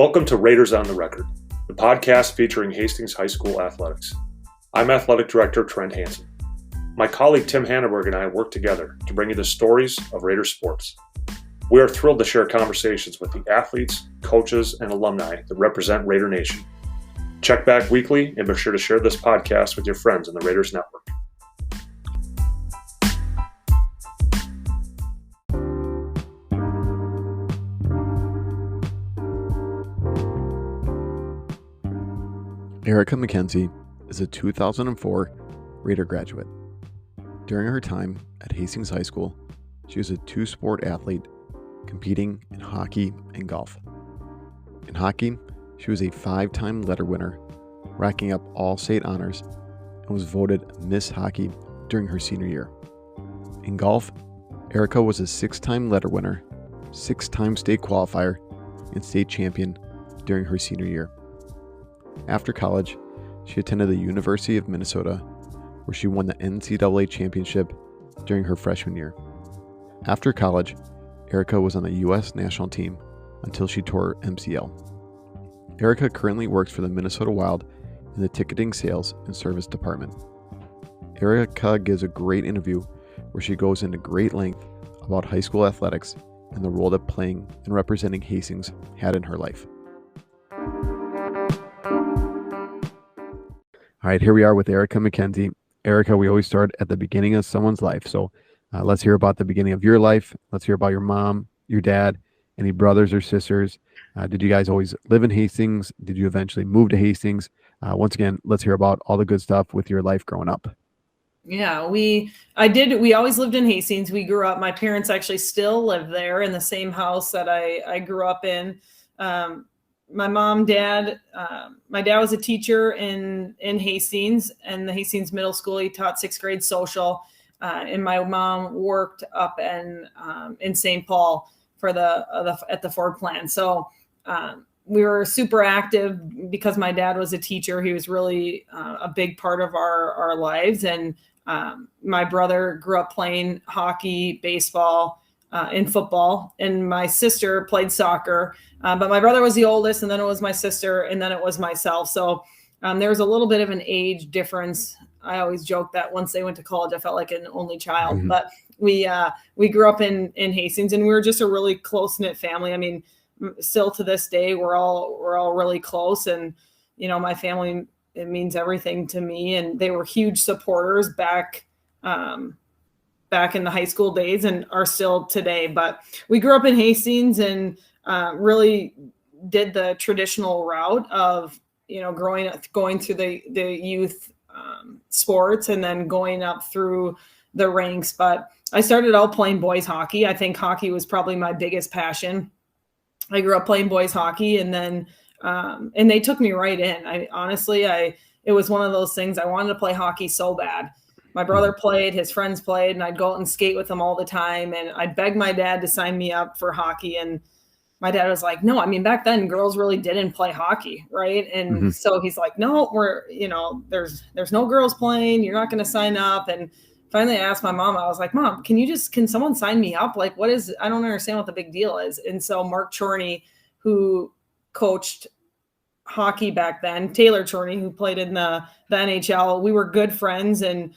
Welcome to Raiders on the Record, the podcast featuring Hastings High School athletics. I'm Athletic Director Trent Hansen. My colleague Tim Hanneberg and I work together to bring you the stories of Raider sports. We are thrilled to share conversations with the athletes, coaches, and alumni that represent Raider Nation. Check back weekly and be sure to share this podcast with your friends in the Raiders Network. Erica McKenzie is a 2004 Raider graduate. During her time at Hastings High School, she was a two-sport athlete competing in hockey and golf. In hockey, she was a 5-time letter winner, racking up all state honors, and was voted Miss Hockey during her senior year. In golf, Erica was a 6-time letter winner, 6-time state qualifier, and state champion during her senior year. After college, she attended the University of Minnesota, where she won the NCAA championship during her freshman year. After college, Erica was on the U.S. national team until she tore MCL. Erica currently works for the Minnesota Wild in the ticketing sales and service department. Erica gives a great interview where she goes into great length about high school athletics and the role that playing and representing Hastings had in her life. All right, here we are with Erica McKenzie. Erica, we always start at the beginning of someone's life. So let's hear about the beginning of your life. Let's hear about your mom, your dad, any brothers or sisters. Did you guys always live in Hastings? Did you eventually move to Hastings? Once again, let's hear about all the good stuff with your life growing up. Yeah, we always lived in Hastings. We grew up, my parents actually still live there in the same house that I grew up in. My dad was a teacher in Hastings and the Hastings Middle School. He taught 6th grade social, and my mom worked up in St. Paul for at the Ford plant. So we were super active because my dad was a teacher. He was really a big part of our lives. And my brother grew up playing hockey, baseball, in football, and my sister played soccer, but my brother was the oldest, and then it was my sister, and then it was myself. So there was a little bit of an age difference. I always joke that once they went to college, I felt like an only child. Mm-hmm. But we grew up in Hastings, and we were just a really close-knit family. I mean, still to this day, we're all really close, and my family, it means everything to me, and they were huge supporters back in the high school days and are still today. But we grew up in Hastings and really did the traditional route of, going through the youth sports and then going up through the ranks. But I started out playing boys hockey. I think hockey was probably my biggest passion. I grew up playing boys hockey, and then and they took me right in. It was one of those things. I wanted to play hockey so bad. My brother played, his friends played, and I'd go out and skate with them all the time. And I'd beg my dad to sign me up for hockey. And my dad was like, no, I mean, back then girls really didn't play hockey. Right. And so he's like, no, there's no girls playing. You're not going to sign up. And finally I asked my mom, I was like, Mom, can someone sign me up? Like, I don't understand what the big deal is. And so Mark Chorney, who coached hockey back then, Taylor Chorney, who played in the NHL, we were good friends. And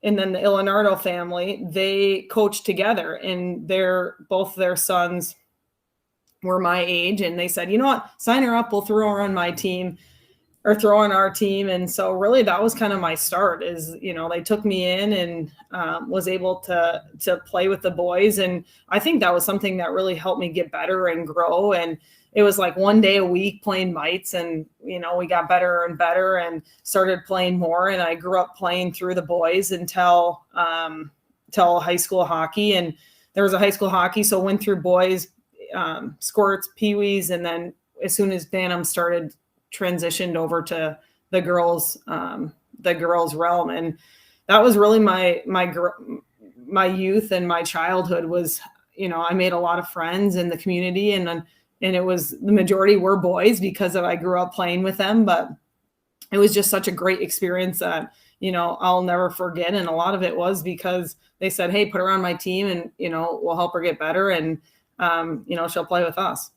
then the Ilanardo family, they coached together, and both their sons were my age. And they said, you know what, sign her up. We'll throw her on my team or throw on our team. And so really that was kind of my start is, they took me in and was able to play with the boys. And I think that was something that really helped me get better and grow. And it was like one day a week playing mites, and, we got better and better and started playing more. And I grew up playing through the boys until high school hockey. And there was a high school hockey. So went through boys, squirts, peewees. And then as soon as Bantam started, transitioned over to the girls realm. And that was really my youth and my childhood was, I made a lot of friends in the community, and it was the majority were boys because I grew up playing with them, but it was just such a great experience that, I'll never forget. And a lot of it was because they said, hey, put her on my team and, we'll help her get better. And, she'll play with us.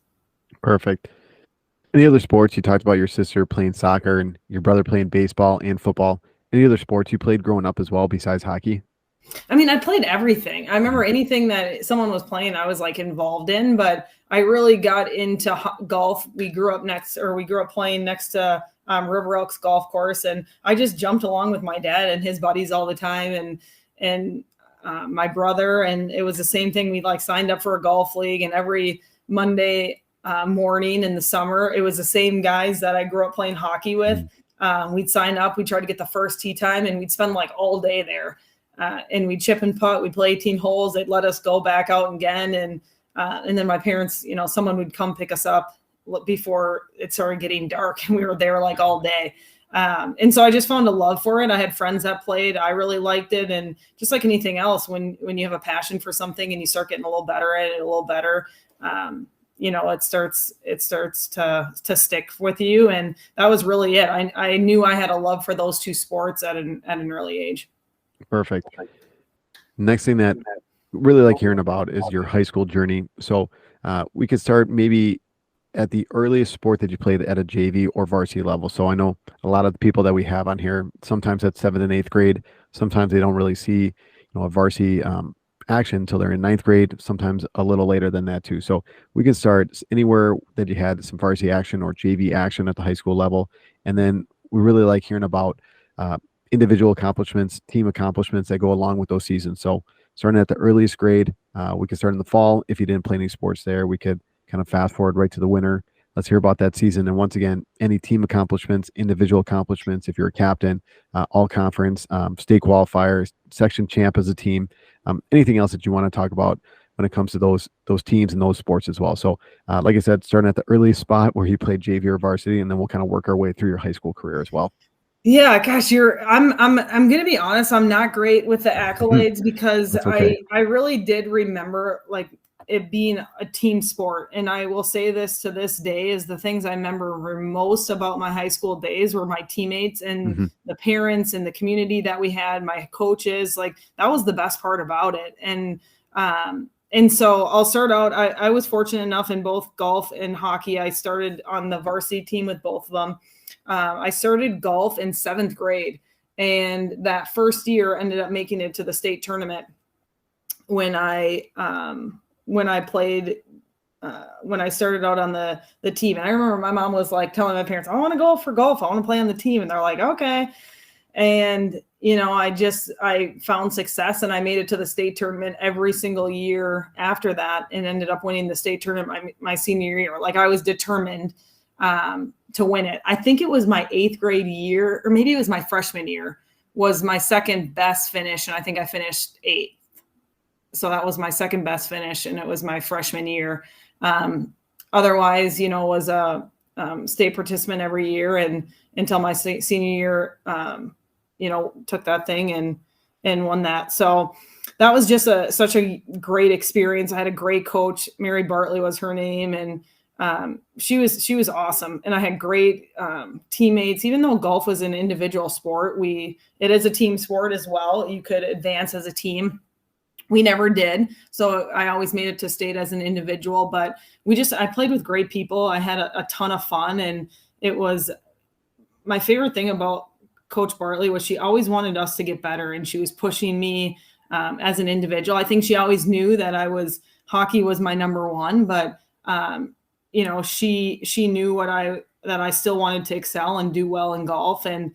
Perfect. Any other sports? You talked about your sister playing soccer and your brother playing baseball and football. Any other sports you played growing up as well besides hockey? I mean, I played everything. I remember anything that someone was playing, I was like involved in, but I really got into golf. We grew up playing next to River Oaks Golf Course, and I just jumped along with my dad and his buddies all the time, and my brother, and it was the same thing. We like signed up for a golf league, and every Monday morning in the summer, it was the same guys that I grew up playing hockey with. We'd sign up, we'd try to get the first tee time, and we'd spend like all day there. And we'd chip and putt, we'd play 18 holes. They'd let us go back out again. And then my parents, someone would come pick us up before it started getting dark, and we were there like all day. And so I just found a love for it. I had friends that played. I really liked it. And just like anything else, when you have a passion for something and you start getting a little better at it, it starts to stick with you. And that was really it. I knew I had a love for those two sports at an early age. Perfect. Next thing that really like hearing about is your high school journey. So we could start maybe at the earliest sport that you played at a JV or varsity level. So I know a lot of the people that we have on here, sometimes at 7th and 8th grade, sometimes they don't really see a varsity action until they're in 9th grade, sometimes a little later than that too. So we can start anywhere that you had some varsity action or JV action at the high school level. And then we really like hearing about individual accomplishments, team accomplishments that go along with those seasons. So starting at the earliest grade, we could start in the fall. If you didn't play any sports there, we could kind of fast forward right to the winter. Let's hear about that season. And once again, any team accomplishments, individual accomplishments, if you're a captain, all conference, state qualifiers, section champ as a team, anything else that you want to talk about when it comes to those teams and those sports as well. So like I said, starting at the earliest spot where you played JV or varsity, and then we'll kind of work our way through your high school career as well. Yeah, gosh, I'm going to be honest. I'm not great with the accolades because okay. I really did remember like it being a team sport. And I will say this to this day is the things I remember most about my high school days were my teammates and the parents and the community that we had, my coaches. Like that was the best part about it. And so I'll start out, I was fortunate enough in both golf and hockey. I started on the varsity team with both of them. I started golf in 7th grade, and that first year ended up making it to the state tournament when I played, when I started out on the team. And I remember my mom was like telling my parents, I want to go for golf. I want to play on the team. And they're like, okay. And, I found success and I made it to the state tournament every single year after that and ended up winning the state tournament my senior year. Like I was determined to win it. I think it was my 8th grade year, or maybe it was my freshman year, was my second best finish. And I think I finished 8th. So that was my second best finish, and it was my freshman year. Otherwise, was a state participant every year, and until my senior year, took that thing and won that. So that was just such a great experience. I had a great coach. Mary Bartley was her name, and she was awesome. And I had great teammates. Even though golf was an individual sport, it is a team sport as well. You could advance as a team. We never did. So I always made it to state as an individual, but I played with great people. I had a ton of fun, and it was my favorite thing about Coach Bartley was she always wanted us to get better, and she was pushing me as an individual. I think she always knew that hockey was my number one, but she knew that I still wanted to excel and do well in golf. And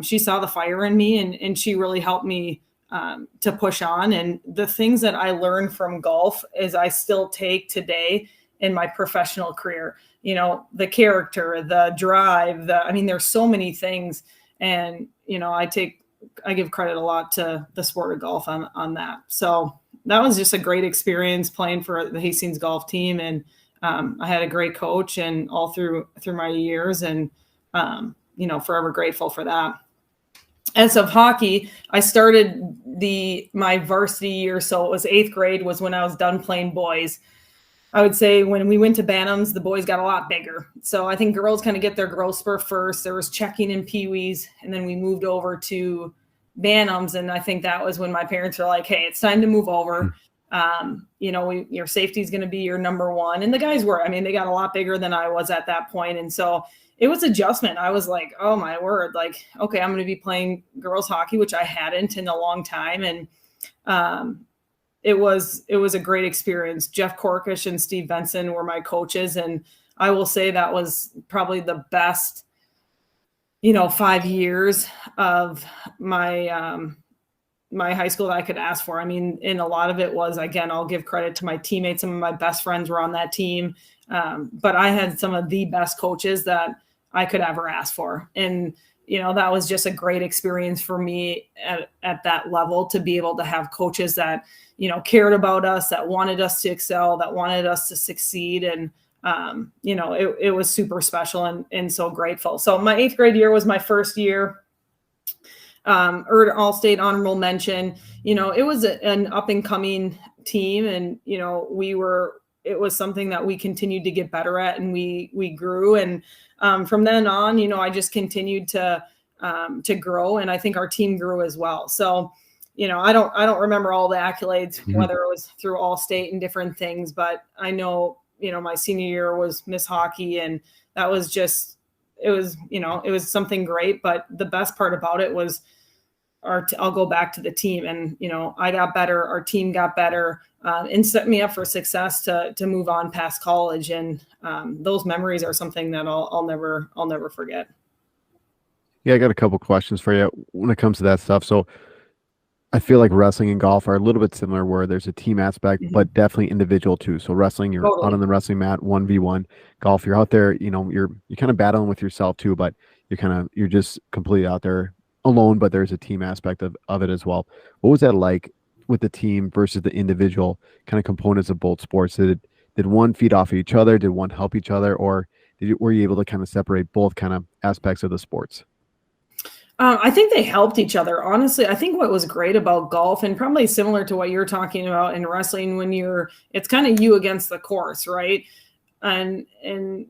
she saw the fire in me, and she really helped me to push on. And the things that I learned from golf is I still take today in my professional career, the character, the drive, there's so many things. And, I give credit a lot to the sport of golf on that. So that was just a great experience playing for the Hastings golf team. And I had a great coach and all through my years, and, forever grateful for that. As of hockey, I started my varsity year. So it was 8th grade was when I was done playing boys. I would say when we went to Bantams, the boys got a lot bigger. So I think girls kind of get their growth spurt first. There was checking in Pee-wees, and then we moved over to Bantams. And I think that was when my parents were like, hey, it's time to move over. Your safety is going to be your number one. And the guys they got a lot bigger than I was at that point. And so it was adjustment. I was like, oh my word, like, okay, I'm going to be playing girls hockey, which I hadn't in a long time. And it was a great experience. Jeff Korkish and Steve Benson were my coaches. And I will say that was probably the best, 5 years of my, my high school that I could ask for. And a lot of it was, again, I'll give credit to my teammates. Some of my best friends were on that team. But I had some of the best coaches that I could ever ask for. And, that was just a great experience for me at that level, to be able to have coaches that, cared about us, that wanted us to excel, that wanted us to succeed. And, it was super special and so grateful. So my 8th grade year was my first year. All-state honorable mention. It was an up and coming team, and it was something that we continued to get better at, and we grew. And from then on, I just continued to grow, and I think our team grew as well. So, I don't remember all the accolades, whether it was through All-State and different things, but I know, my senior year was Miss Hockey, and that was just, it was something great. But the best part about it was I'll go back to the team, and, I got better, our team got better, and set me up for success to move on past college. And those memories are something that I'll never forget. Yeah, I got a couple questions for you when it comes to that stuff. So I feel like wrestling and golf are a little bit similar, where there's a team aspect, but definitely individual too. So wrestling, you're out on the wrestling mat, 1v1. Golf, you're out there, you're kind of battling with yourself too, but you're just completely out there alone, but there's a team aspect of it as well. What was that like with the team versus the individual kind of components of both sports? Did one feed off of each other? Did one help each other? Or were you able to kind of separate both kind of aspects of the sports? I think they helped each other. Honestly, I think what was great about golf, and probably similar to what you're talking about in wrestling, it's kind of you against the course, right? And in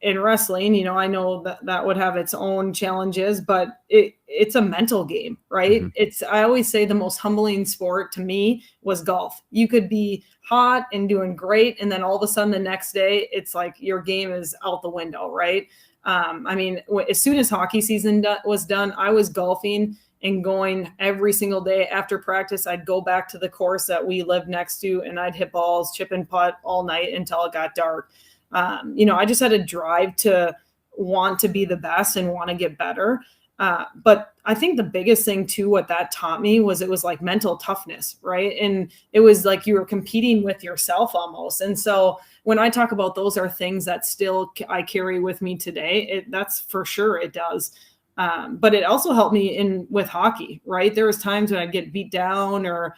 wrestling, I know that would have its own challenges, but it's a mental game, right? I always say the most humbling sport to me was golf. You could be hot and doing great, and then all of a sudden the next day, it's like your game is out the window, right? As soon as hockey season was done, I was golfing and going every single day after practice. I'd go back to the course that we lived next to, and I'd hit balls, chip and putt all night until it got dark. I just had a drive to want to be the best and want to get better. But I think the biggest thing too, what that taught me was it was like mental toughness, right? And it was like you were competing with yourself almost. And so when I talk about those are things that still I carry with me today, that's for sure it does. But it also helped me with hockey, right? There was times when I'd get beat down or,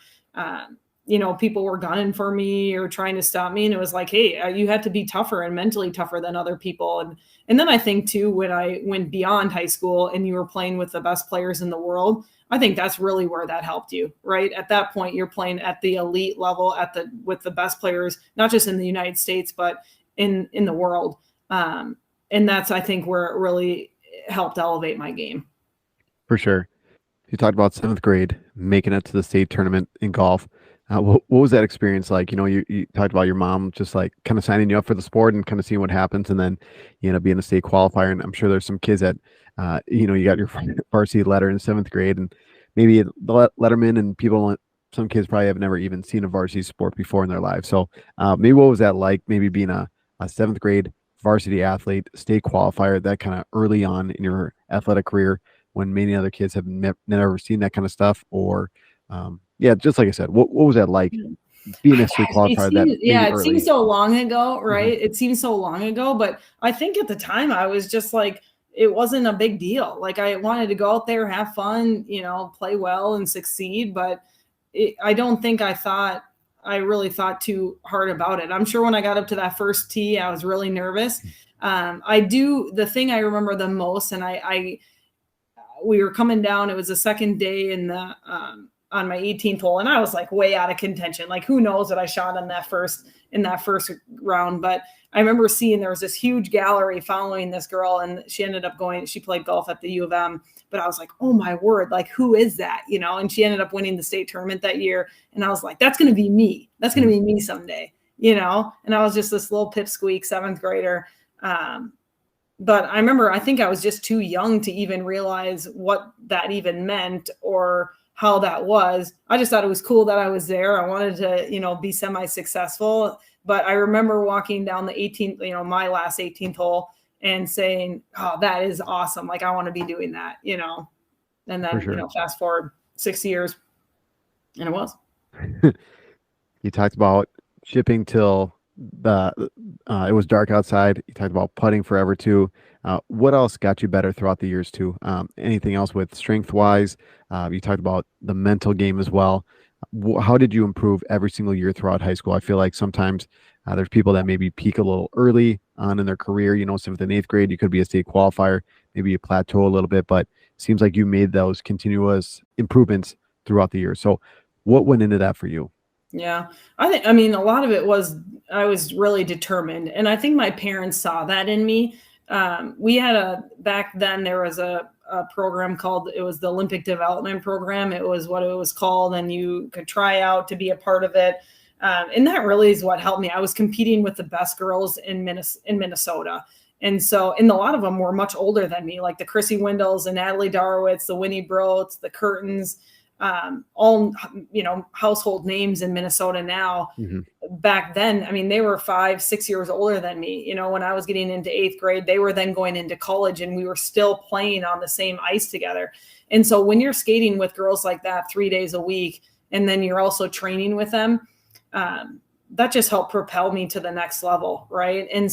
people were gunning for me or trying to stop me. And it was like, hey, you had to be tougher and mentally tougher than other people. And then I think too, when I went beyond high school and you were playing with the best players in the world, I think that's really where that helped you, right? At that point, you're playing at the elite level with the best players, not just in the United States, but in the world. And that's, I think, where it really helped elevate my game. For sure. You talked about 7th grade, making it to the state tournament in golf. What was that experience like? You talked about your mom just like kind of signing you up for the sport and kind of seeing what happens, and then you end up being a state qualifier. And I'm sure there's some kids that, you got your varsity letter in 7th grade, and maybe the letterman and some kids probably have never even seen a varsity sport before in their lives. So maybe what was that like? Maybe being a 7th grade varsity athlete, state qualifier, that kind of early on in your athletic career, when many other kids have never seen that kind of stuff, or just like I said, what was that like being a state qualifier? It seems so long ago, right? It seems so long ago, but I think at the time I was just like, it wasn't a big deal. Like I wanted to go out there, have fun, play well and succeed. But I don't think I really thought too hard about it. I'm sure when I got up to that first tee, I was really nervous. The thing I remember the most, and we were coming down, it was the second day in the on my 18th hole, and I was like way out of contention. Like, who knows what I shot in that first round. But I remember seeing there was this huge gallery following this girl, and she played golf at the U of M. But I was like, oh my word, like, who is that? And she ended up winning the state tournament that year. And I was like, that's going to be me. That's going to be me someday, and I was just this little pipsqueak 7th grader. But I think I was just too young to even realize what that even meant or how that was. I just thought it was cool that I was there. I wanted to, be semi-successful. But I remember walking down the 18th, my last 18th hole and saying, oh, that is awesome. Like, I want to be doing that, and then, sure. Fast forward 6 years and it was. You talked about shipping till it was dark outside. You talked about putting forever too. What else got you better throughout the years too? Anything else with strength wise? You talked about the mental game as well. How did you improve every single year throughout high school? I feel like sometimes there's people that maybe peak a little early on in their career, 7th and 8th grade, you could be a state qualifier, maybe you plateau a little bit, but it seems like you made those continuous improvements throughout the year. So what went into that for you? Yeah, I mean, a lot of it was, I was really determined. And I think my parents saw that in me. We had back then there was a program called, it was the Olympic Development Program. It was what it was called. And you could try out to be a part of it. And that really is what helped me. I was competing with the best girls in Minnesota. And a lot of them were much older than me, like the Chrissy Windells, the Natalie Darowitz, the Winnie Broats, the Curtins, all, household names in Minnesota now. Mm-hmm. Back then, I mean, they were 5-6 years older than me. When I was getting into 8th grade, they were then going into college and we were still playing on the same ice together. And so when you're skating with girls like that 3 days a week, and then you're also training with them, that just helped propel me to the next level. Right. And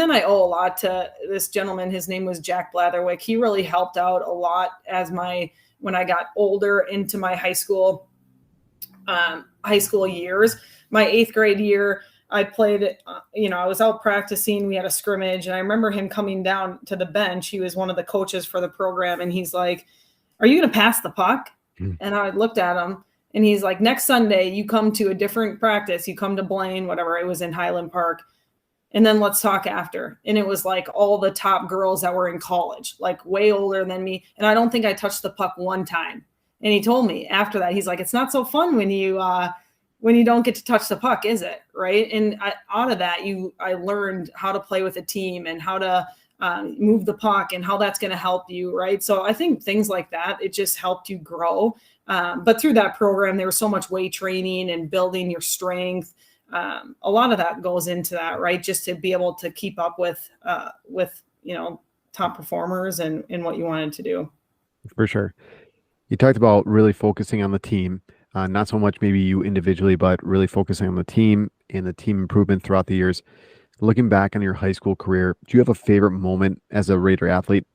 then I owe a lot to this gentleman. His name was Jack Blatherwick. He really helped out a lot when I got older into my high school years. My 8th grade year, I played, I was out practicing. We had a scrimmage, and I remember him coming down to the bench. He was one of the coaches for the program, and he's like, "Are you going to pass the puck?" And I looked at him, and he's like, "Next Sunday, you come to a different practice. You come to Blaine, whatever. It was in Highland Park. And then let's talk after." And it was like all the top girls that were in college, like way older than me. And I don't think I touched the puck one time. And he told me after that, he's like, "It's not so fun when you don't get to touch the puck, is it?" Right. And out of that, I learned how to play with a team and how to move the puck and how that's going to help you. Right. So I think things like that, it just helped you grow. But through that program, there was so much weight training and building your strength. A lot of that goes into that, right? Just to be able to keep up with top performers and what you wanted to do. For sure. You talked about really focusing on the team, not so much maybe you individually, but really focusing on the team and the team improvement throughout the years. Looking back on your high school career, do you have a favorite moment as a Raider athlete?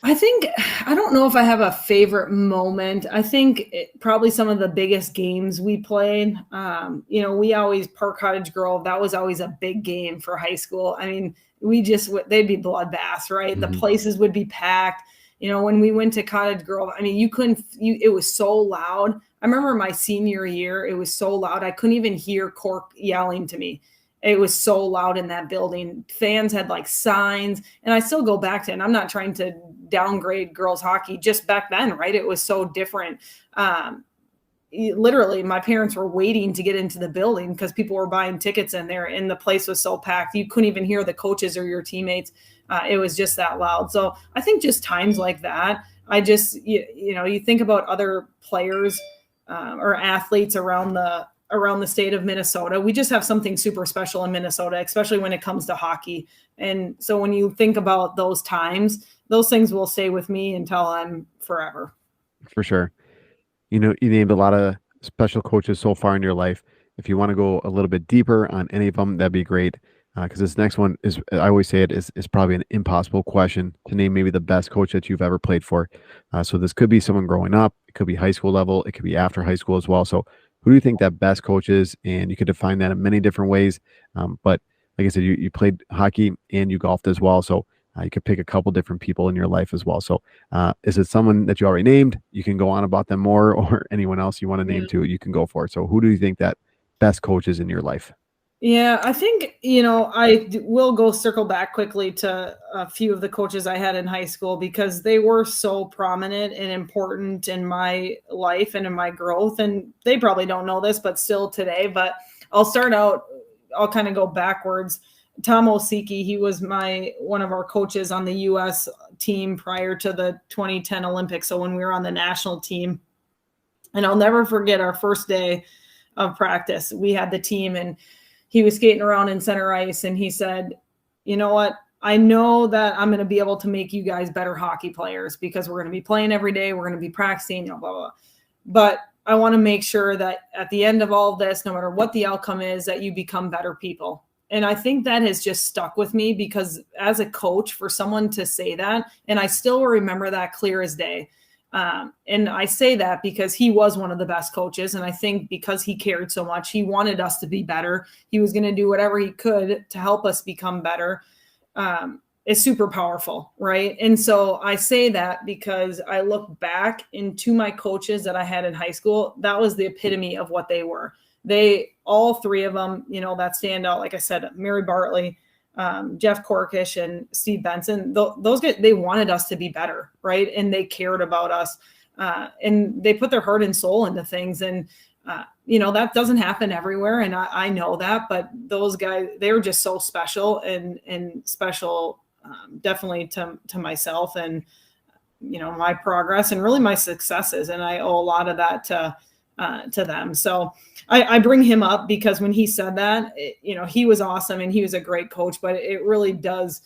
I don't know if I have a favorite moment. I think probably some of the biggest games we played, we always, Park Cottage Grove, that was always a big game for high school. I mean, they'd be bloodbaths, right? Mm-hmm. The places would be packed. When we went to Cottage Grove, I mean, it was so loud. I remember my senior year, it was so loud. I couldn't even hear Cork yelling to me. It was so loud in that building. Fans had like signs, and I still go back to it. And I'm not trying to downgrade girls hockey, just back then, right? It was so different. Literally, my parents were waiting to get into the building because people were buying tickets in there, and the place was so packed. You couldn't even hear the coaches or your teammates. It was just that loud. So I think just times like that, you think about other players or athletes around the state of Minnesota. We just have something super special in Minnesota, especially when it comes to hockey. And so when you think about those times, those things will stay with me until I'm forever. For sure. You named a lot of special coaches so far in your life. If you want to go a little bit deeper on any of them, that'd be great. Because this next one is, I always say it is probably an impossible question to name maybe the best coach that you've ever played for. So this could be someone growing up. It could be high school level. It could be after high school as well. So who do you think that best coach is? And you could define that in many different ways. But like I said, you played hockey and you golfed as well. So You could pick a couple different people in your life as well. So is it someone that you already named? You can go on about them more, or anyone else you want to name too, you can go for it. So who do you think that best coach is in your life? Yeah, I think, I will go circle back quickly to a few of the coaches I had in high school because they were so prominent and important in my life and in my growth. And they probably don't know this, but still today. But I'll kind of go backwards. Tom Osiki, he was one of our coaches on the U.S. team prior to the 2010 Olympics. So when we were on the national team, and I'll never forget our first day of practice. We had the team and he was skating around in center ice and he said, you know what? I know that I'm going to be able to make you guys better hockey players because we're going to be playing every day. We're going to be practicing, blah, blah, blah. But I want to make sure that at the end of all of this, no matter what the outcome is, that you become better people. And I think that has just stuck with me because as a coach, for someone to say that, and I still remember that clear as day. And I say that because he was one of the best coaches. And I think because he cared so much, he wanted us to be better. He was going to do whatever he could to help us become better. It's super powerful, right? And so I say that because I look back into my coaches that I had in high school. That was the epitome of what they were. All three of them, that stand out. Like I said, Mary Bartley, Jeff Corkish and Steve Benson, those guys, they wanted us to be better, right? And they cared about us, and they put their heart and soul into things. And, that doesn't happen everywhere. And I know that, but those guys, they were just so special and special, definitely to myself and, my progress and really my successes. And I owe a lot of that to them. So I bring him up because when he said that, he was awesome and he was a great coach, but it really does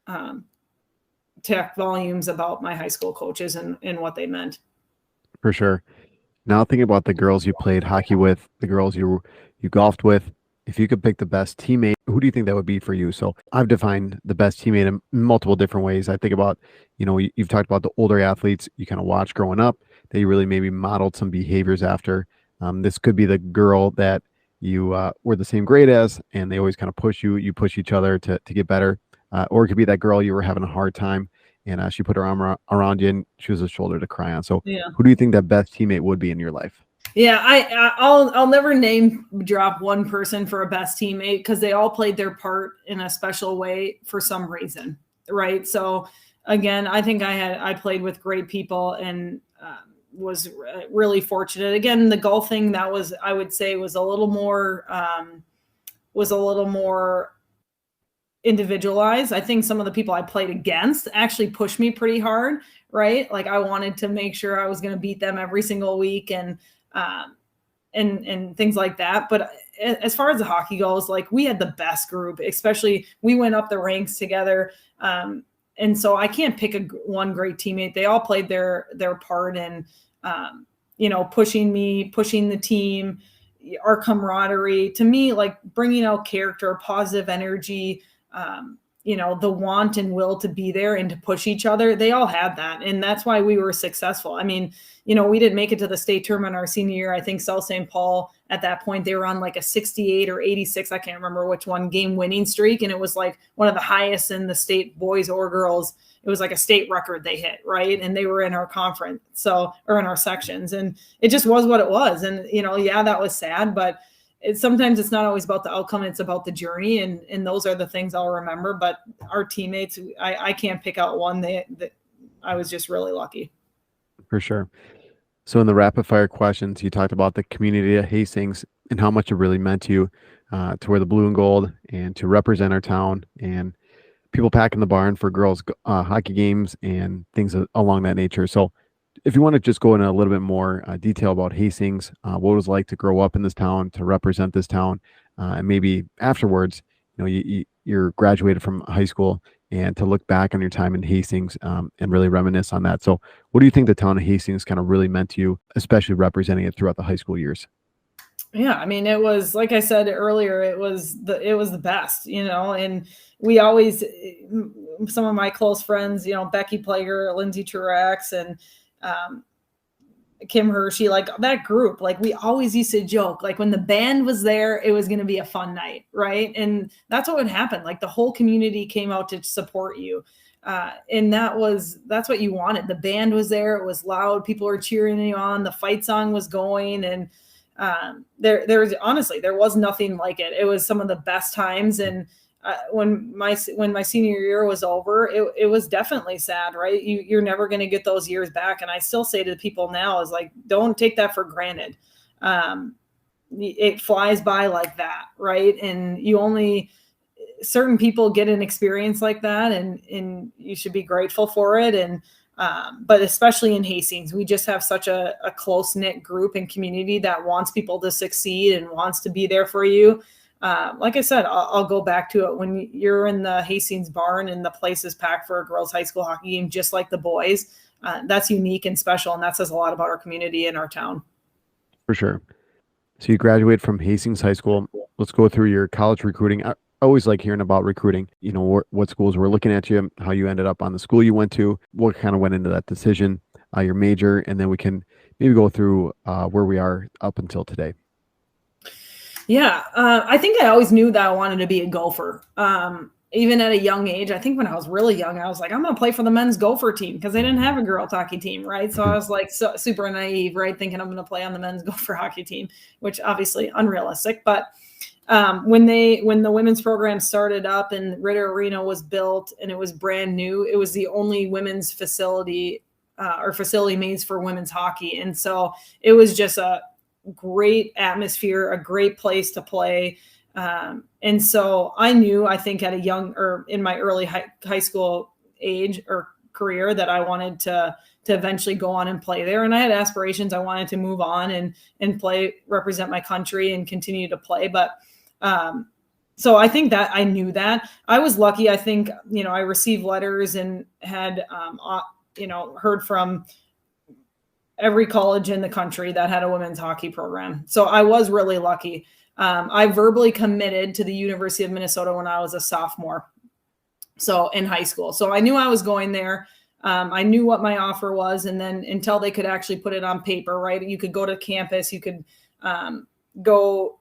talk volumes about my high school coaches and what they meant. For sure. Now thinking about the girls you played hockey with, the girls you golfed with, if you could pick the best teammate, who do you think that would be for you? So I've defined the best teammate in multiple different ways. I think about, you've talked about the older athletes you kind of watch growing up that you really maybe modeled some behaviors after. This could be the girl that you were the same grade as, and they always kind of push you push each other to get better. Or it could be that girl you were having a hard time and she put her arm around you and she was a shoulder to cry on. So who do you think that best teammate would be in your life? Yeah, I'll never name drop one person for a best teammate because they all played their part in a special way for some reason, right? So again, I think I played with great people and was really fortunate. Again, the golfing I would say was a little more individualized. I think some of the people I played against actually pushed me pretty hard, right? Like I wanted to make sure I was going to beat them every single week and things like that. But as far as the hockey goes, like we had the best group, especially we went up the ranks together. And so I can't pick one great teammate. They all played their part in, pushing me, pushing the team, our camaraderie. To me, like bringing out character, positive energy, the want and will to be there and to push each other. They all had that. And that's why we were successful. I mean, we didn't make it to the state tournament our senior year. I think South St. Paul at that point, they were on like a 68 or 86. I can't remember which one game winning streak. And it was like one of the highest in the state, boys or girls. It was like a state record they hit. Right. And they were in our conference. Or in our sections, and it just was what it was. And, that was sad, but sometimes it's not always about the outcome. It's about the journey. And those are the things I'll remember. But our teammates, I can't pick out one. I was just really lucky. For sure. So in the rapid fire questions, you talked about the community at Hastings and how much it really meant to you to wear the blue and gold and to represent our town and people packing the barn for girls hockey games and things along that nature. So if you want to just go into a little bit more detail about Hastings, what it was like to grow up in this town, to represent this town, and maybe afterwards, you're graduated from high school and to look back on your time in Hastings and really reminisce on that. So what do you think the town of Hastings kind of really meant to you, especially representing it throughout the high school years? Yeah, I mean, it was, like I said earlier, it was the best, and we always, some of my close friends, Becky Plager, Lindsay Truax, and Kim Hershey, like that group, like we always used to joke, like when the band was there, it was going to be a fun night. Right. And that's what would happen. Like the whole community came out to support you. And that's what you wanted. The band was there. It was loud. People were cheering you on. The fight song was going. And there was nothing like it. It was some of the best times. And when my senior year was over, it was definitely sad, right? You're never going to get those years back. And I still say to the people now is like, don't take that for granted. It flies by like that, right? And certain people get an experience like that, and you should be grateful for it. And but especially in Hastings, we just have such a close-knit group and community that wants people to succeed and wants to be there for you. Like I said, I'll go back to it. When you're in the Hastings barn and the place is packed for a girls' high school hockey game, just like the boys, that's unique and special, and that says a lot about our community and our town. For sure. So you graduated from Hastings High School. Let's go through your college recruiting. I always like hearing about recruiting, what schools were looking at you, how you ended up on the school you went to, what kind of went into that decision, your major, and then we can maybe go through where we are up until today. Yeah, I think I always knew that I wanted to be a Gopher. Even at a young age, I think when I was really young, I was like, I'm going to play for the men's Gopher team because they didn't have a girls hockey team, right? So I was like super naive, right? Thinking I'm going to play on the men's Gopher hockey team, which obviously unrealistic. But when the women's program started up and Ritter Arena was built and it was brand new, it was the only women's facility or facility made for women's hockey. And so it was just a great atmosphere, a great place to play. And so I think at a young or in my early high school age or career that I wanted to eventually go on and play there. And I had aspirations. I wanted to move on and play, represent my country and continue to play. But so I think that I knew that. I was lucky. I think, I received letters and had, heard from every college in the country that had a women's hockey program. So I was really lucky. I verbally committed to the University of Minnesota when I was a sophomore, so in high school. So I knew I was going there. I knew what my offer was. And then until they could actually put it on paper, right? You could go to campus, you could go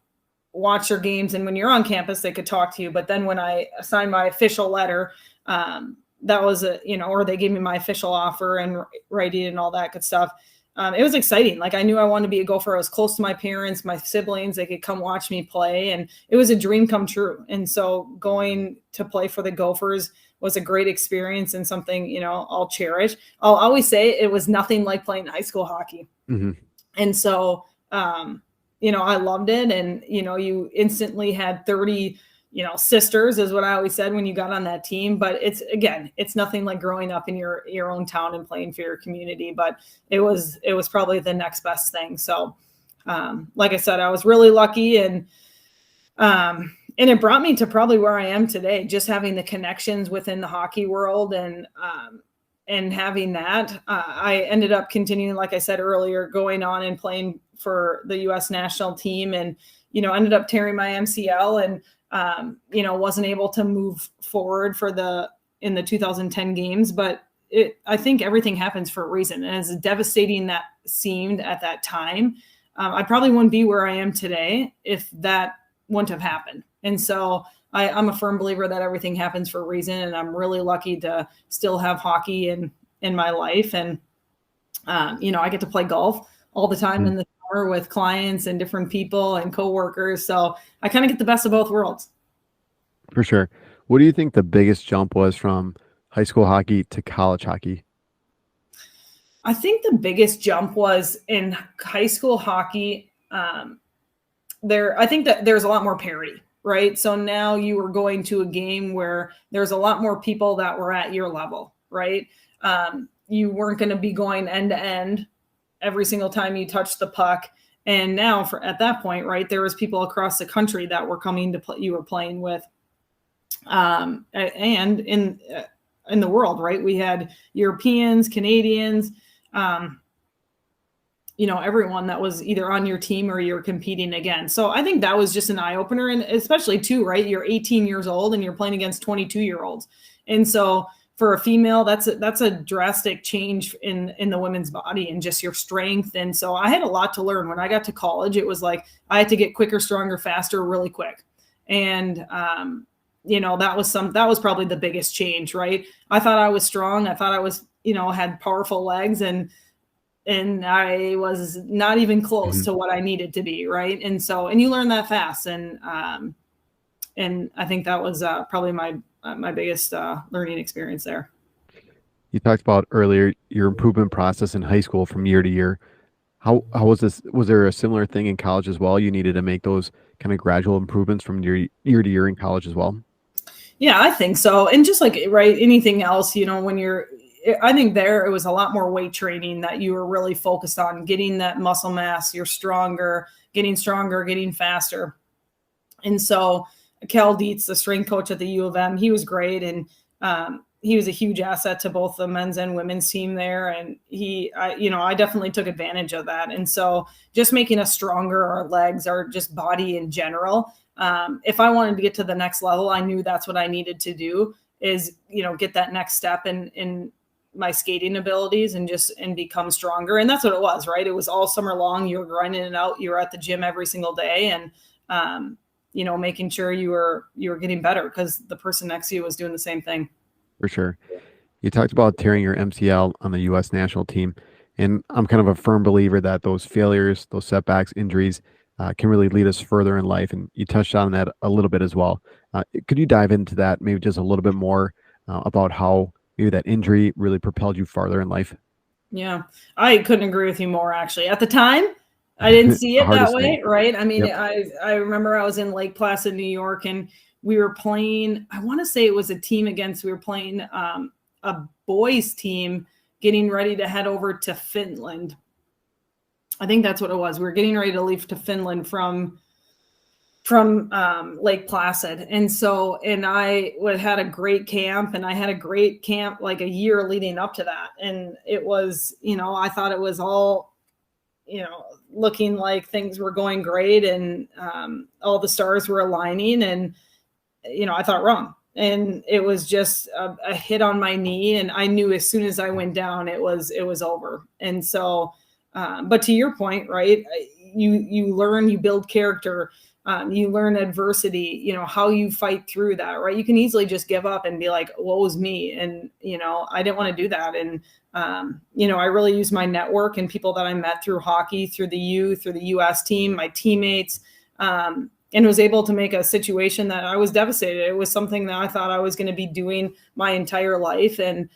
watch their games. And when you're on campus, they could talk to you. But then when I signed my official letter, that was or they gave me my official offer and writing and all that good stuff. It was exciting. Like I knew I wanted to be a Gopher. I was close to my parents, my siblings. They could come watch me play, and it was a dream come true. And so going to play for the Gophers was a great experience and something, I'll cherish. I'll always say it was nothing like playing high school hockey. Mm-hmm. And so, I loved it. And, you instantly had 30 sisters is what I always said when you got on that team. But it's nothing like growing up in your own town and playing for your community. But it was probably the next best thing. So, like I said, I was really lucky, and it brought me to probably where I am today, just having the connections within the hockey world and having that. I ended up continuing, like I said earlier, going on and playing for the U.S. national team, and ended up tearing my MCL and wasn't able to move forward in the 2010 games, but I think everything happens for a reason. And as devastating that seemed at that time, I probably wouldn't be where I am today if that wouldn't have happened. And so I'm a firm believer that everything happens for a reason. And I'm really lucky to still have hockey in my life. And, I get to play golf all the time in the summer with clients and different people and coworkers. So I kind of get the best of both worlds. For sure. What do you think the biggest jump was from high school hockey to college hockey? I think the biggest jump was in high school hockey. I think that there's a lot more parity, right? So now you were going to a game where there's a lot more people that were at your level, right? You weren't going to be going end to end every single time you touched the puck. And now at that point, right, there was people across the country that were coming to play, you were playing with. And in the world, right, we had Europeans, Canadians, everyone that was either on your team or you're competing against. So I think that was just an eye opener. And especially too, right, you're 18 years old and you're playing against 22-year-olds. And so for a female, that's a drastic change in the women's body and just your strength. And so I had a lot to learn. When I got to college, it was like I had to get quicker, stronger, faster, really quick. And that was probably the biggest change, right? I thought I was strong. I thought I was, had powerful legs, and I was not even close to what I needed to be. Right. And you learn that fast. And I think that was probably my biggest learning experience there. You talked about earlier your improvement process in high school from year to year. How was this? Was there a similar thing in college as well? You needed to make those kind of gradual improvements from year to year in college as well? Yeah, I think so. And just like, right, anything else, I think there it was a lot more weight training that you were really focused on getting that muscle mass. You're getting stronger, getting faster. And so Cal Dietz, the strength coach at the U of M, he was great. And he was a huge asset to both the men's and women's team there. And I definitely took advantage of that. And so just making us stronger, our legs, our just body in general. If I wanted to get to the next level, I knew that's what I needed to do is, get that next step in my skating abilities and become stronger. And that's what it was, right? It was all summer long. You were grinding it out. You were at the gym every single day and, making sure you were getting better because the person next to you was doing the same thing. For sure. You talked about tearing your MCL on the U.S. national team, and I'm kind of a firm believer that those failures, those setbacks, injuries can really lead us further in life, and you touched on that a little bit as well. Could you dive into that maybe just a little bit more about how maybe that injury really propelled you farther in life? Yeah, I couldn't agree with you more, actually. At the time, I didn't see it that way, right? I mean, yep. I remember I was in Lake Placid, New York, and we were playing, I want to say it was we were playing a boys team getting ready to head over to Finland. I think that's what it was. We were getting ready to leave to Finland from Lake Placid. And I had a great camp, and I had a great camp like a year leading up to that. And it was, I thought it was all, looking like things were going great and all the stars were aligning, and I thought wrong. And it was just a hit on my knee. And I knew as soon as I went down, it was over. And so, but to your point, right, you learn, you build character, you learn adversity, how you fight through that, right? You can easily just give up and be like, woe was me. And, I didn't want to do that. And, I really used my network and people that I met through hockey, through the U, through the US team, my teammates, and was able to make a situation that I was devastated. It was something that I thought I was going to be doing my entire life and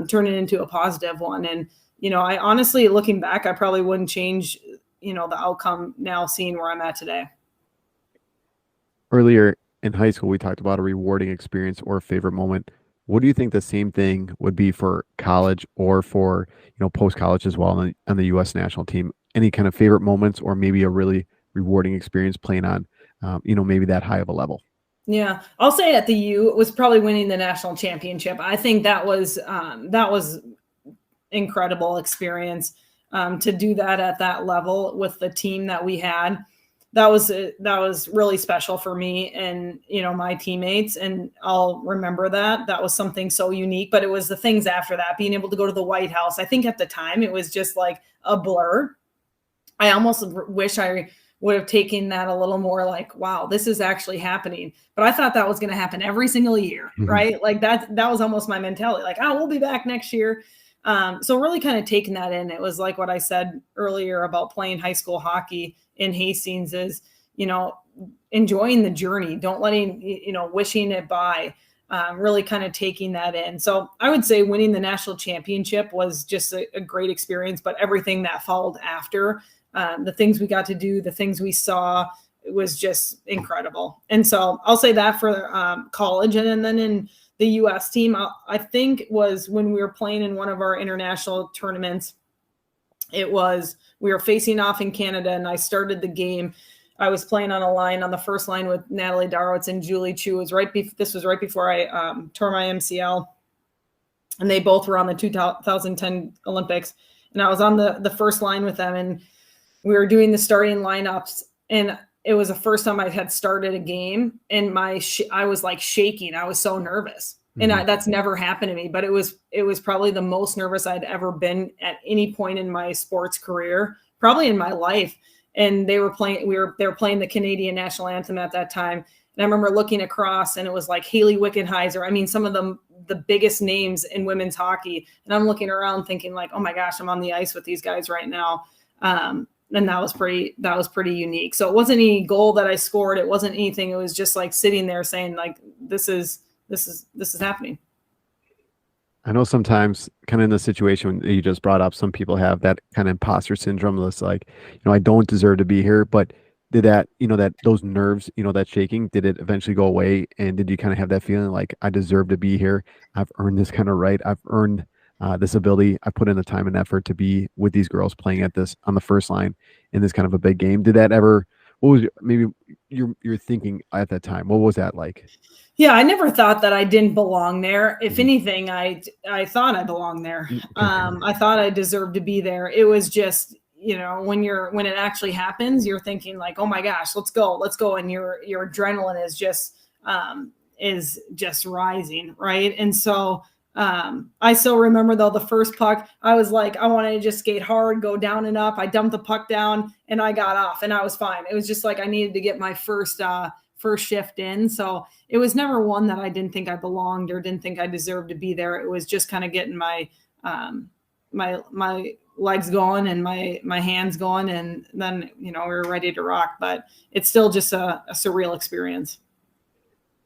turn it into a positive one. And, I honestly, looking back, I probably wouldn't change, the outcome now seeing where I'm at today. Earlier in high school, we talked about a rewarding experience or a favorite moment. What do you think the same thing would be for college or for, post-college as well on the U.S. national team? Any kind of favorite moments or maybe a really rewarding experience playing on, maybe that high of a level? Yeah, I'll say at the U, it was probably winning the national championship. I think that was incredible experience to do that at that level with the team that we had. That was really special for me and, my teammates. And I'll remember that. That was something so unique, but it was the things after that, being able to go to the White House. I think at the time it was just like a blur. I almost wish I would have taken that a little more like, wow, this is actually happening. But I thought that was going to happen every single year, right? Like that was almost my mentality. Like, we'll be back next year. So really kind of taking that in. It was like what I said earlier about playing high school hockey in Hastings is, enjoying the journey, don't letting, wishing it by, really kind of taking that in. So I would say winning the national championship was just a great experience, but everything that followed after, the things we got to do, the things we saw, it was just incredible. And so I'll say that for college. And then in the U.S. team, I think was when we were playing in one of our international tournaments. We were facing off in Canada, and I started the game. I was playing on the first line with Natalie Darwitz and Julie Chu. This was right before I tore my MCL, and they both were on the 2010 Olympics. And I was on the first line with them, and we were doing the starting lineups. And it was the first time I had started a game, and I was like shaking. I was so nervous. And that's never happened to me, but it was probably the most nervous I'd ever been at any point in my sports career, probably in my life. And they were playing the Canadian national anthem at that time. And I remember looking across and it was like Haley Wickenheiser. I mean, some of the biggest names in women's hockey. And I'm looking around thinking like, oh my gosh, I'm on the ice with these guys right now. And that was pretty unique. So it wasn't any goal that I scored. It wasn't anything. It was just like sitting there saying like, this is happening. I know sometimes kind of in the situation you just brought up, some people have that kind of imposter syndrome that's like, I don't deserve to be here. But did that, that those nerves, that shaking, did it eventually go away? And did you kind of have that feeling like I deserve to be here? I've earned this kind of right. I've earned this ability. I put in the time and effort to be with these girls playing at this on the first line in this kind of a big game. Did that ever, what was maybe your thinking at that time? What was that like? Yeah, I never thought that I didn't belong there. If anything, I thought I belonged there. I thought I deserved to be there. It was just, when it actually happens, you're thinking like, oh my gosh, let's go. And your adrenaline is just rising. Right. And so I still remember though, the first puck, I was like, I wanted to just skate hard, go down and up. I dumped the puck down and I got off and I was fine. It was just like, I needed to get my first shift in. So it was never one that I didn't think I belonged or didn't think I deserved to be there. It was just kind of getting my legs going and my hands going. And then, we were ready to rock, but it's still just a surreal experience.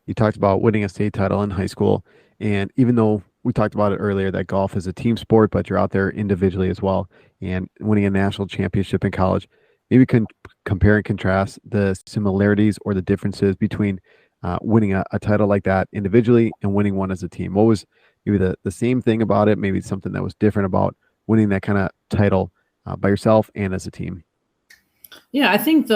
You talked about winning a state title in high school. And even though we talked about it earlier, that golf is a team sport, but you're out there individually as well and winning a national championship in college. Maybe we can compare and contrast the similarities or the differences between winning a title like that individually and winning one as a team. What was maybe the same thing about it? Maybe something that was different about winning that kind of title by yourself and as a team? Yeah, I think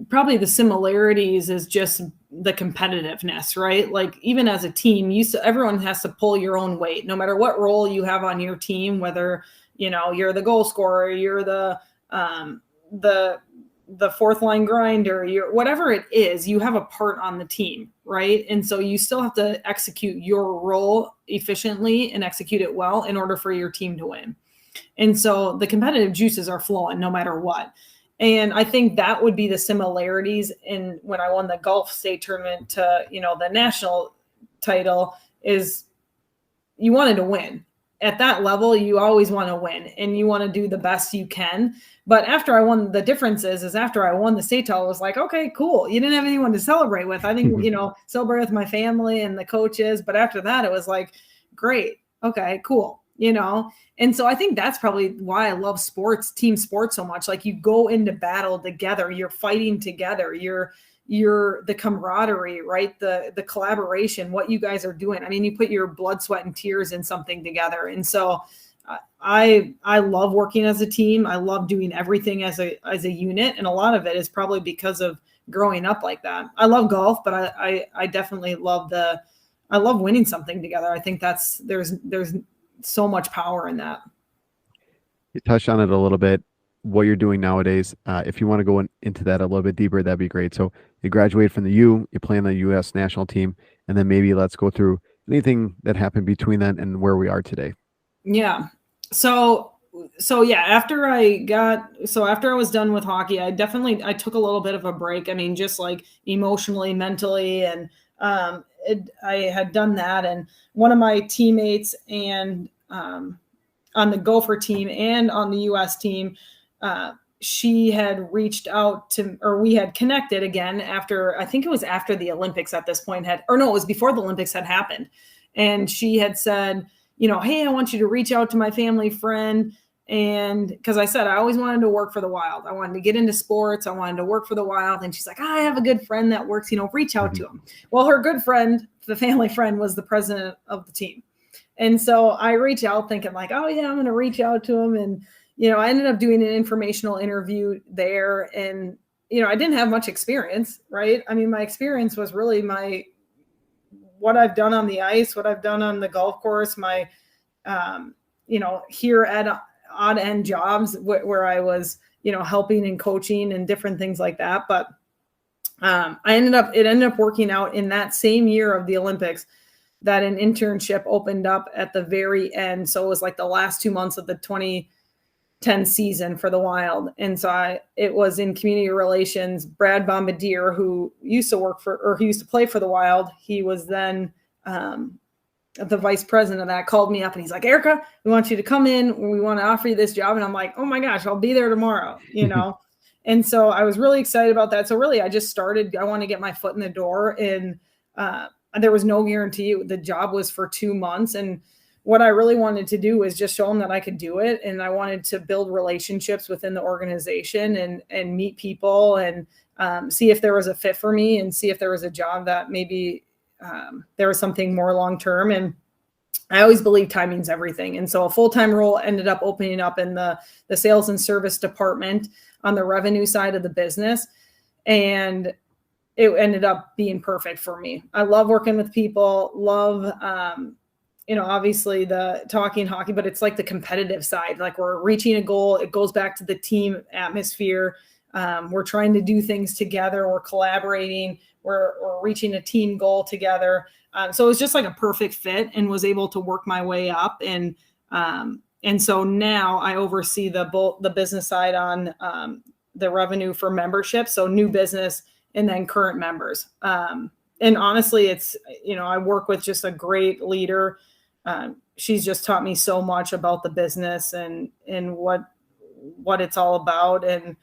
probably the similarities is just the competitiveness, right? Like even as a team, everyone has to pull your own weight, no matter what role you have on your team, whether, you're the goal scorer, you're the fourth line grinder, whatever it is, you have a part on the team, right? And so you still have to execute your role efficiently and execute it well in order for your team to win. And so the competitive juices are flowing no matter what. And I think that would be the similarities in when I won the golf state tournament to, the national title is you wanted to win. At that level, you always want to win and you want to do the best you can. But after I won, the difference is after I won the state title, it was like, okay, cool. You didn't have anyone to celebrate with. I think, celebrate with my family and the coaches. But after that, it was like, great. Okay, cool. And so I think that's probably why I love sports, team sports so much. Like you go into battle together, you're fighting together, you're the camaraderie, right? The collaboration, what you guys are doing. I mean, you put your blood, sweat, and tears in something together. And so I love working as a team. I love doing everything as a unit. And a lot of it is probably because of growing up like that. I love golf, but I definitely love I love winning something together. I think there's so much power in that. You touched on it a little bit, what you're doing nowadays. If you want to go into that a little bit deeper, that'd be great. So you graduate from the U, you play on the U.S. national team, and then maybe let's go through anything that happened between then and where we are today. Yeah. So yeah, after I was done with hockey, I took a little bit of a break. I mean, just like emotionally, mentally, and I had done that. And one of my teammates and on the Gopher team and on the U.S. team, she had reached out or we had connected again I think it was after the Olympics at this point it was before the Olympics had happened. And she had said, hey, I want you to reach out to my family friend. And because I said, I always wanted to work for the Wild. I wanted to get into sports. I wanted to work for the Wild. And she's like, I have a good friend that works, reach out to him. Well, her good friend, the family friend, was the president of the team. And so I reach out thinking like, oh yeah, I'm going to reach out to him. And, I ended up doing an informational interview there. And, I didn't have much experience, right? I mean, my experience was really what I've done on the ice, what I've done on the golf course, my, here at odd end jobs where I was, helping and coaching and different things like that. But it ended up working out in that same year of the Olympics that an internship opened up at the very end. So it was like the last 2 months of the 10 season for the Wild. And so it was in community relations. Brad Bombardier, who used to play for the Wild, he was then the vice president of that, called me up and he's like, Erica, we want you to come in. We want to offer you this job. And I'm like, oh my gosh, I'll be there tomorrow, And so I was really excited about that. So really I just started, I want to get my foot in the door, and there was no guarantee. The job was for 2 months. And what I really wanted to do was just show them that I could do it. And I wanted to build relationships within the organization and meet people and see if there was a fit for me, and see if there was a job that maybe there was something more long-term. And I always believe timing's everything. And so a full-time role ended up opening up in the sales and service department on the revenue side of the business. And it ended up being perfect for me. I love working with people, love, obviously the talking hockey, but it's like the competitive side. Like, we're reaching a goal. It goes back to the team atmosphere. We're trying to do things together. We're collaborating. We're reaching a team goal together. So it was just like a perfect fit, and was able to work my way up. And so now I oversee the business side on the revenue for membership. So new business and then current members. And honestly, it's, I work with just a great leader. She's just taught me so much about the business and what it's all about. And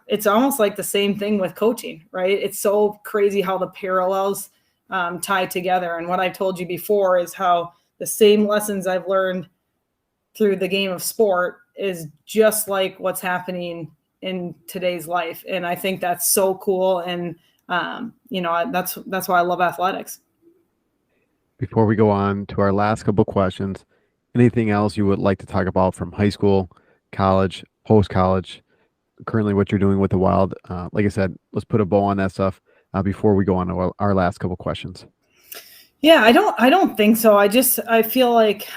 it's almost like the same thing with coaching, right? It's so crazy how the parallels tie together. And what I told you before is how the same lessons I've learned through the game of sport is just like what's happening in today's life. And I think that's so cool. And, that's why I love athletics. Before we go on to our last couple questions, anything else you would like to talk about from high school, college, post-college, currently what you're doing with the Wild? Like I said, let's put a bow on that stuff before we go on to our last couple questions. Yeah, I don't think so. I feel like,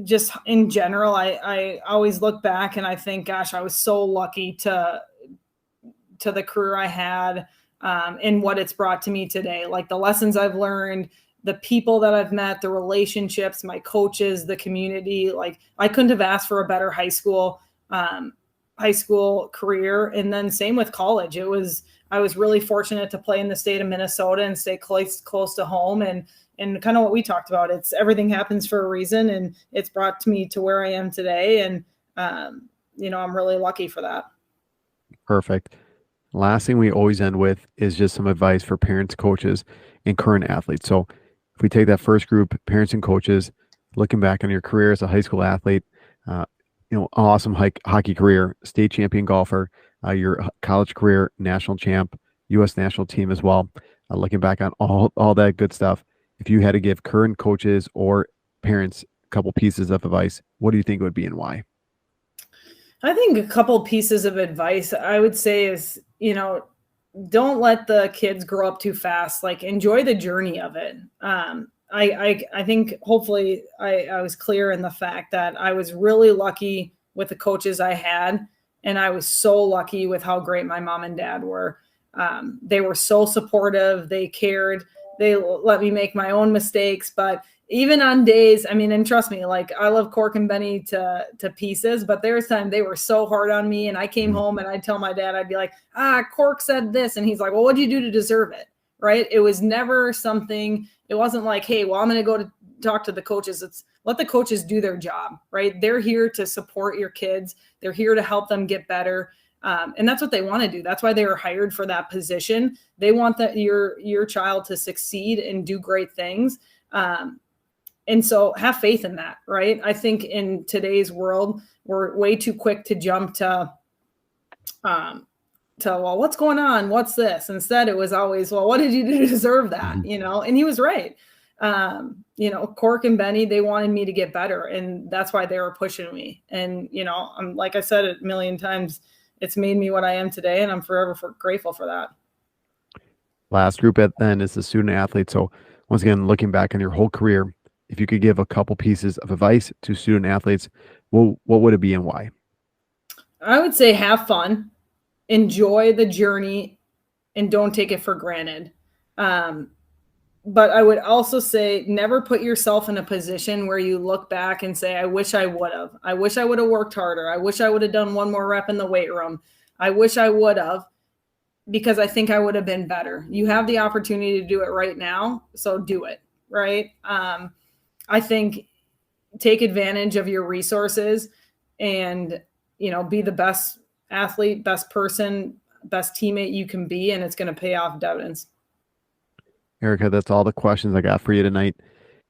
just in general, I always look back and I think, gosh, I was so lucky to the career I had, and what it's brought to me today. Like, the lessons I've learned, the people that I've met, the relationships, my coaches, the community. Like, I couldn't have asked for a better high school career. And then same with college. I was really fortunate to play in the state of Minnesota and stay close to home, and kind of what we talked about. It's everything happens for a reason, and it's brought me to where I am today. And, I'm really lucky for that. Perfect. Last thing we always end with is just some advice for parents, coaches, and current athletes. So if we take that first group, parents and coaches, looking back on your career as a high school athlete, awesome hockey career, state champion golfer, your college career, national champ, U.S. national team as well. Looking back on all that good stuff, if you had to give current coaches or parents a couple pieces of advice, what do you think it would be and why? I think a couple pieces of advice I would say is, don't let the kids grow up too fast. Like, enjoy the journey of it. I think hopefully I was clear in the fact that I was really lucky with the coaches I had. And I was so lucky with how great my mom and dad were. They were so supportive. They cared. They let me make my own mistakes. But even on days, and trust me, like, I love Cork and Benny to pieces, but there's time they were so hard on me. And I came home and I'd tell my dad, I'd be like, Cork said this. And he's like, well, what'd you do to deserve it? Right. It was never something, it wasn't like, hey, well, I'm going to go to talk to the coaches. It's let the coaches do their job, right? They're here to support your kids. They're here to help them get better. And that's what they want to do. That's why they were hired for that position. They want your child to succeed and do great things. And so have faith in that, right? I think in today's world, we're way too quick to jump to well, what's going on? What's this? Instead, it was always, well, what did you do to deserve that? And he was right. Cork and Benny, they wanted me to get better, and that's why they were pushing me. And, I'm, like I said it a million times, it's made me what I am today, and I'm forever grateful for that. Last group then is the student athlete. So once again, looking back on your whole career, if you could give a couple pieces of advice to student athletes, what would it be and why? I would say have fun, enjoy the journey, and don't take it for granted. but I would also say never put yourself in a position where you look back and say, I wish I would have. I wish I would have worked harder. I wish I would have done one more rep in the weight room. I wish I would have, because I think I would have been better. You have the opportunity to do it right now, so do it, right? I think take advantage of your resources and, be the best athlete, best person, best teammate you can be, and it's going to pay off dividends. Erica, that's all the questions I got for you tonight.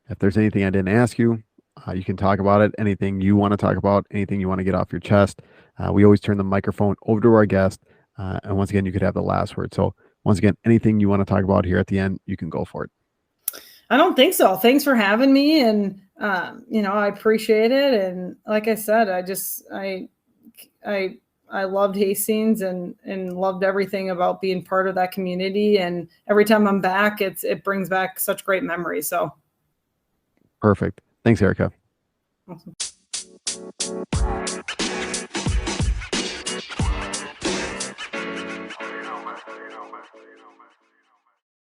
If there's anything I didn't ask you, you can talk about it. Anything you want to talk about, anything you want to get off your chest. We always turn the microphone over to our guest. And once again, you could have the last word. So once again, anything you want to talk about here at the end, you can go for it. I don't think so. Thanks for having me. And, I appreciate it. And like I said, I loved Hastings and loved everything about being part of that community. And every time I'm back, it brings back such great memories. So. Perfect. Thanks, Erica. Awesome.